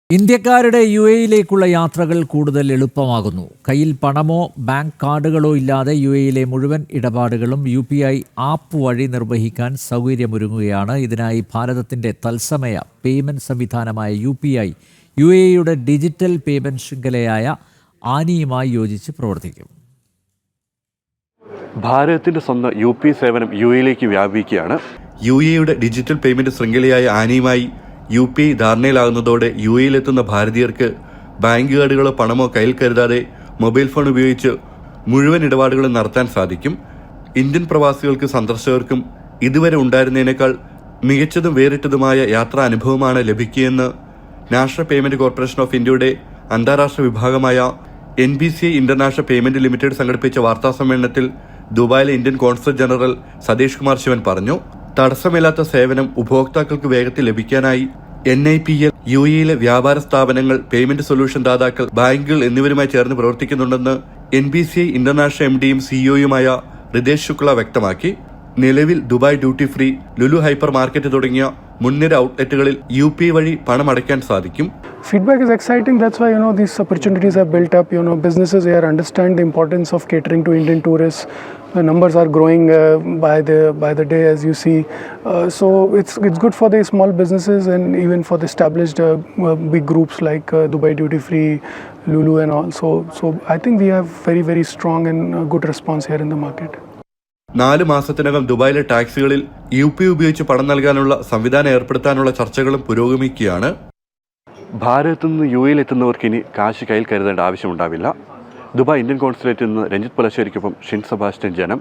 ഇന്ത്യക്കാരുടെ യുഎഇയിലേക്കുള്ള യാത്രകൾ കൂടുതൽ എളുപ്പമാകുന്നു. കയ്യിൽ പണമോ ബാങ്ക് കാർഡുകളോ ഇല്ലാതെ യുഎഇയിലെ മുഴുവൻ ഇടപാടുകളും UPI ആപ്പ് വഴി നിർവഹിക്കാൻ സൗകര്യമൊരുങ്ങുകയാണ്. ഇതിനായി ഭാരതത്തിന്റെ തത്സമയ പേയ്മെന്റ് സംവിധാനമായ UPI യുഎഇയുടെ ഡിജിറ്റൽ പേയ്മെന്റ് ശൃംഖലയായ ആനിയുമായി യോജിച്ച് പ്രവർത്തിക്കും. ഭാരതത്തിന്റെ സ്വന്തം UPI സേവനം യുഎഇയിലേക്ക് വ്യാപിക്കുകയാണ്. യുഎഇയുടെ ഡിജിറ്റൽ പേയ്മെന്റ് ശൃംഖലയായ ആനിയുമായി UPI ധാരണയിലാകുന്നതോടെ യുഎഇയിലെത്തുന്ന ഭാരതീയർക്ക് ബാങ്ക് കാർഡുകളോ പണമോ കയ്യിൽ കരുതാതെ മൊബൈൽ ഫോൺ ഉപയോഗിച്ച് മുഴുവൻ ഇടപാടുകളും നടത്താൻ സാധിക്കും. ഇന്ത്യൻ പ്രവാസികൾക്ക് സന്ദർശകർക്കും ഇതുവരെ ഉണ്ടായിരുന്നതിനേക്കാൾ മികച്ചതും വേറിട്ടതുമായ യാത്രാ അനുഭവമാണ് ലഭിക്കുകയെന്ന് നാഷണൽ പേയ്മെന്റ് കോർപ്പറേഷൻ ഓഫ് ഇന്ത്യയുടെ അന്താരാഷ്ട്ര വിഭാഗമായ NBCI ഇന്റർനാഷണൽ പേയ്മെന്റ് ലിമിറ്റഡ് സംഘടിപ്പിച്ച വാർത്താ സമ്മേളനത്തിൽ ദുബായിലെ Indian consul general Satish Kumar Sivan പറഞ്ഞു. തടസ്സമില്ലാത്ത സേവനം ഉപഭോക്താക്കൾക്ക് വേഗത്തിൽ ലഭിക്കാനായി NIPL, യുഎഇയിലെ വ്യാപാര സ്ഥാപനങ്ങൾ, പേയ്മെന്റ് സൊല്യൂഷൻ ദാതാക്കൾ, ബാങ്കുകൾ എന്നിവരുമായി ചേർന്ന് പ്രവർത്തിക്കുന്നുണ്ടെന്ന് NBCI ഇന്റർനാഷണൽ MDയും CEOയുമായ റിതേഷ് ശുക്ല വ്യക്തമാക്കി. നിലവിൽ Dubai duty free, Lulu hyper market തുടങ്ങിയ മുൻനിര ഔട്ട്ലെറ്റുകളിൽ UPI വഴി പണം അടയ്ക്കാൻ സാധിക്കും. Feedback is exciting. That's why these opportunities have built up. Businesses here understand the importance of catering to Indian tourists. The numbers are growing by the day, as you see. So it's good for the small businesses and even for the established big groups like Dubai Duty Free, Lulu and all. So I think we have very strong and good response here in the market. 4 മാസത്തിനകം ദുബായിലെ ടാക്സികളിൽ UPI ഉപയോഗിച്ച് പണം നൽകാനുള്ള സംവിധാനം ഏർപ്പെടുത്താനുള്ള ചർച്ചകളും പുരോഗമിക്കുകയാണ്. ഭാരതത്തിൽ നിന്ന് യുഎഇയിൽ എത്തുന്നവർക്ക് ഇനി കാശ് കയ്യിൽ കരുതേണ്ട ആവശ്യമുണ്ടാവില്ല. ദുബായ് ഇന്ത്യൻ കോൺസുലേറ്റിൽ നിന്ന് രഞ്ജിത്ത് പുലശ്ശേരിക്കൊപ്പം ഷിൻ സെബാസ്റ്റ്യൻ, ജനം.